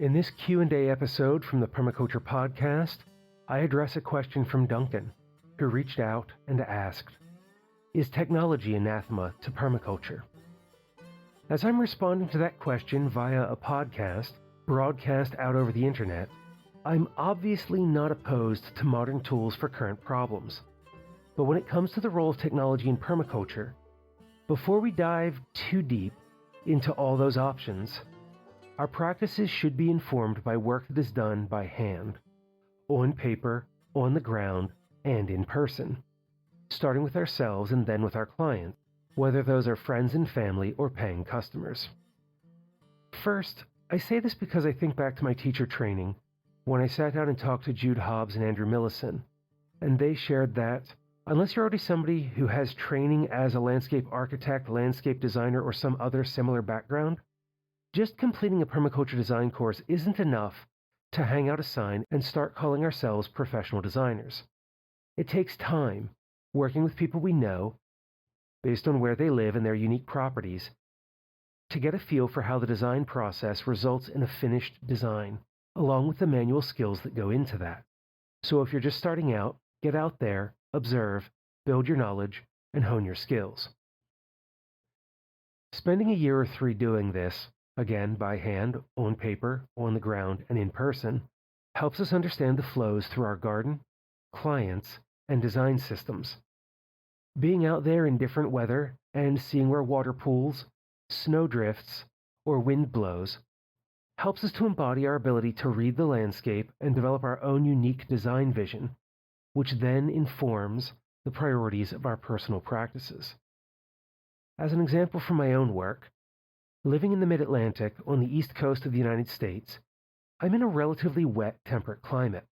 In this Q&A episode from the Permaculture podcast, I address a question from Duncan, who reached out and asked, "Is technology anathema to permaculture?" As I'm responding to that question via a podcast broadcast out over the internet, I'm obviously not opposed to modern tools for current problems. But when it comes to the role of technology in permaculture, before we dive too deep into all those options, our practices should be informed by work that is done by hand, on paper, on the ground, and in person, starting with ourselves and then with our clients, whether those are friends and family or paying customers. First, I say this because I think back to my teacher training when I sat down and talked to Jude Hobbs and Andrew Millison, and they shared that unless you're already somebody who has training as a landscape architect, landscape designer, or some other similar background, just completing a permaculture design course isn't enough to hang out a sign and start calling ourselves professional designers. It takes time, working with people we know, based on where they live and their unique properties, to get a feel for how the design process results in a finished design, along with the manual skills that go into that. So if you're just starting out, get out there, observe, build your knowledge, and hone your skills. Spending a year or 3 doing this, again by hand, on paper, on the ground, and in person, helps us understand the flows through our garden, clients, and design systems. Being out there in different weather and seeing where water pools, snow drifts, or wind blows helps us to embody our ability to read the landscape and develop our own unique design vision, which then informs the priorities of our personal practices. As an example from my own work, living in the mid-Atlantic on the east coast of the United States, I'm in a relatively wet, temperate climate.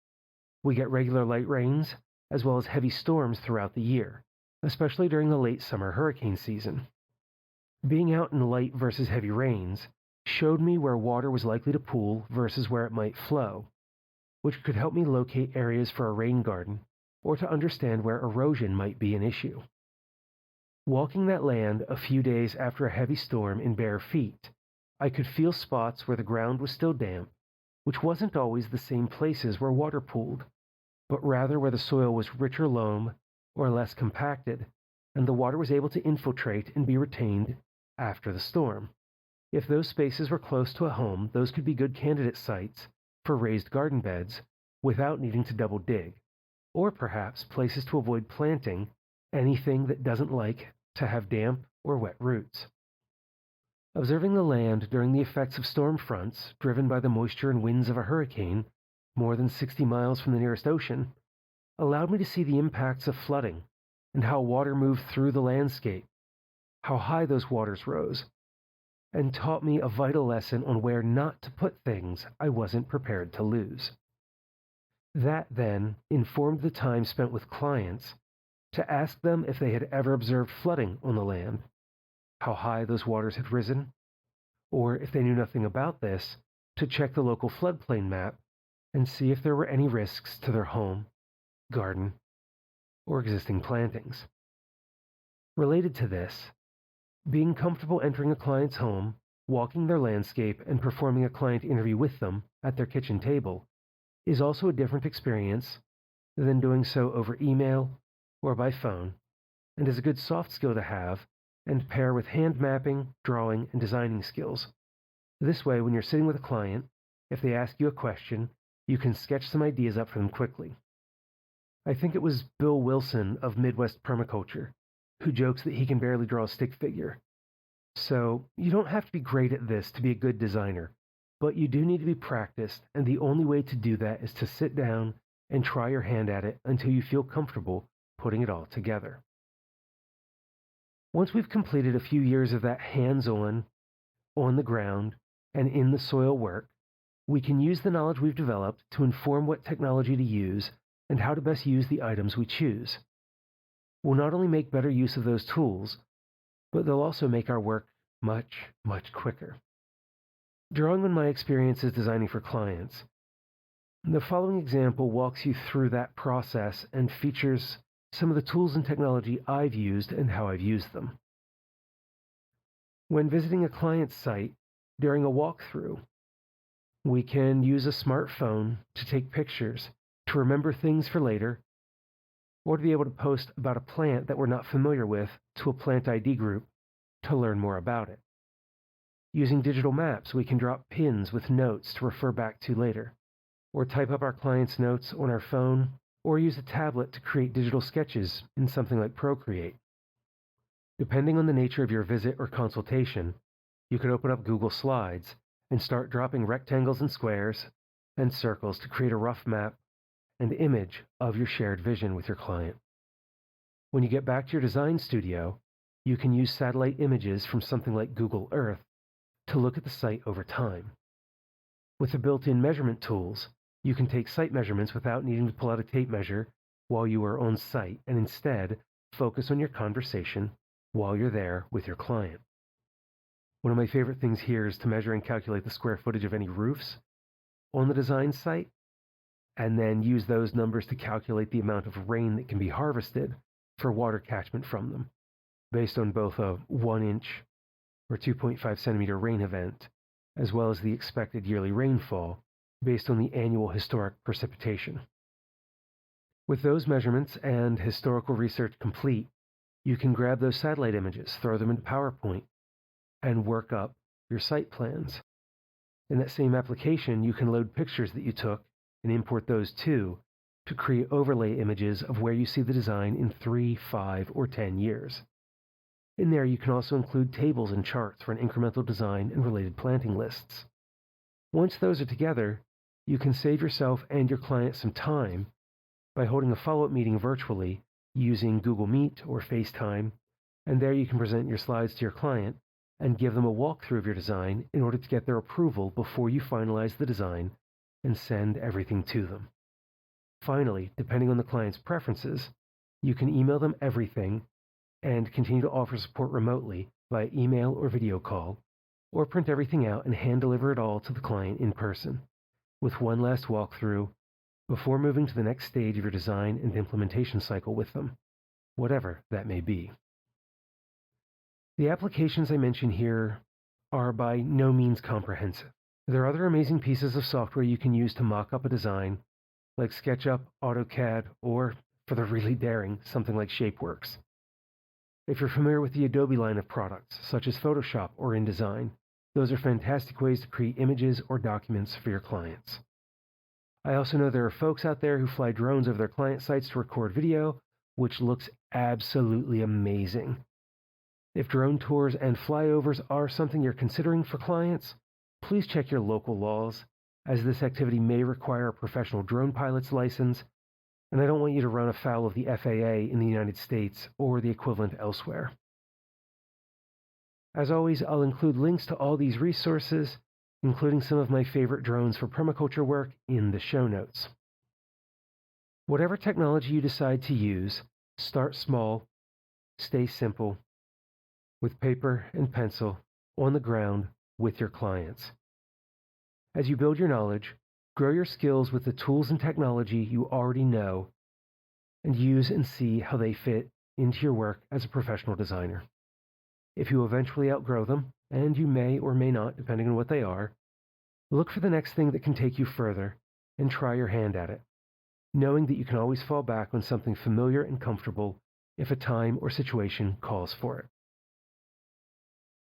We get regular light rains, as well as heavy storms throughout the year, especially during the late summer hurricane season. Being out in light versus heavy rains showed me where water was likely to pool versus where it might flow, which could help me locate areas for a rain garden or to understand where erosion might be an issue. Walking that land a few days after a heavy storm in bare feet, I could feel spots where the ground was still damp, which wasn't always the same places where water pooled, but rather where the soil was richer loam or less compacted, and the water was able to infiltrate and be retained after the storm. If those spaces were close to a home, those could be good candidate sites for raised garden beds without needing to double dig, or perhaps places to avoid planting anything that doesn't like to have damp or wet roots. Observing the land during the effects of storm fronts driven by the moisture and winds of a hurricane more than 60 miles from the nearest ocean allowed me to see the impacts of flooding and how water moved through the landscape, how high those waters rose, and taught me a vital lesson on where not to put things I wasn't prepared to lose. That then informed the time spent with clients to ask them if they had ever observed flooding on the land, how high those waters had risen, or if they knew nothing about this, to check the local floodplain map and see if there were any risks to their home, garden, or existing plantings. Related to this, being comfortable entering a client's home, walking their landscape, and performing a client interview with them at their kitchen table is also a different experience than doing so over email or by phone, and is a good soft skill to have and pair with hand mapping, drawing, and designing skills. This way, when you're sitting with a client, if they ask you a question, you can sketch some ideas up for them quickly. I think it was Bill Wilson of Midwest Permaculture who jokes that he can barely draw a stick figure. So you don't have to be great at this to be a good designer, but you do need to be practiced, and the only way to do that is to sit down and try your hand at it until you feel comfortable putting it all together. Once we've completed a few years of that hands-on, on the ground, and in the soil work, we can use the knowledge we've developed to inform what technology to use and how to best use the items we choose. We'll not only make better use of those tools, but they'll also make our work much, much quicker. Drawing on my experiences designing for clients, the following example walks you through that process and features some of the tools and technology I've used and how I've used them. When visiting a client's site during a walkthrough, We can use a smartphone to take pictures, to remember things for later, or to be able to post about a plant that we're not familiar with to a plant ID group to learn more about it. Using digital maps, we can drop pins with notes to refer back to later, or type up our client's notes on our phone, or use a tablet to create digital sketches in something like Procreate. Depending on the nature of your visit or consultation, you could open up Google Slides and start dropping rectangles and squares and circles to create a rough map and image of your shared vision with your client. When you get back to your design studio, you can use satellite images from something like Google Earth to look at the site over time. With the built-in measurement tools, you can take site measurements without needing to pull out a tape measure while you are on site and instead focus on your conversation while you're there with your client. One of my favorite things here is to measure and calculate the square footage of any roofs on the design site, and then use those numbers to calculate the amount of rain that can be harvested for water catchment from them, based on both a 1-inch or 2.5 centimeter rain event, as well as the expected yearly rainfall based on the annual historic precipitation. With those measurements and historical research complete, you can grab those satellite images, throw them into PowerPoint, and work up your site plans. In that same application, you can load pictures that you took and import those too to create overlay images of where you see the design in 3, 5, or 10 years. In there, you can also include tables and charts for an incremental design and related planting lists. Once those are together, you can save yourself and your client some time by holding a follow-up meeting virtually using Google Meet or FaceTime, and there you can present your slides to your client and give them a walkthrough of your design in order to get their approval before you finalize the design and send everything to them. Finally, depending on the client's preferences, you can email them everything and continue to offer support remotely via email or video call, or print everything out and hand deliver it all to the client in person, with one last walkthrough before moving to the next stage of your design and implementation cycle with them, whatever that may be. The applications I mention here are by no means comprehensive. There are other amazing pieces of software you can use to mock up a design, like SketchUp, AutoCAD, or, for the really daring, something like ShapeWorks. If you're familiar with the Adobe line of products, such as Photoshop or InDesign, those are fantastic ways to create images or documents for your clients. I also know there are folks out there who fly drones over their client sites to record video, which looks absolutely amazing. If drone tours and flyovers are something you're considering for clients, please check your local laws, as this activity may require a professional drone pilot's license, and I don't want you to run afoul of the FAA in the United States or the equivalent elsewhere. As always, I'll include links to all these resources, including some of my favorite drones for permaculture work, in the show notes. Whatever technology you decide to use, start small, stay simple, with paper and pencil on the ground with your clients. As you build your knowledge, grow your skills with the tools and technology you already know, and use and see how they fit into your work as a professional designer. If you eventually outgrow them, and you may or may not, depending on what they are, look for the next thing that can take you further and try your hand at it, knowing that you can always fall back on something familiar and comfortable if a time or situation calls for it.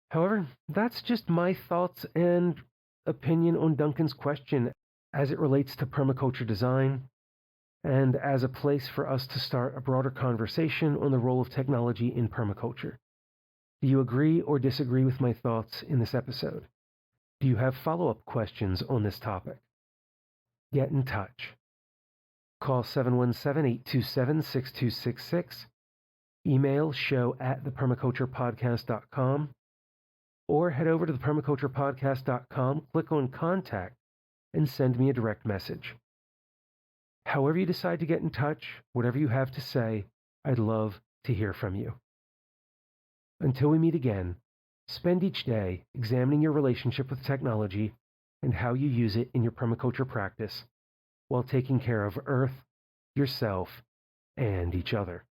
However, that's just my thoughts and opinion on Duncan's question as it relates to permaculture design, and as a place for us to start a broader conversation on the role of technology in permaculture. Do you agree or disagree with my thoughts in this episode? Do you have follow-up questions on this topic? Get in touch. Call 717-827-6266, email show@thepermaculturepodcast.com, or head over to thepermaculturepodcast.com, click on Contact, and send me a direct message. However you decide to get in touch, whatever you have to say, I'd love to hear from you. Until we meet again, spend each day examining your relationship with technology and how you use it in your permaculture practice while taking care of Earth, yourself, and each other.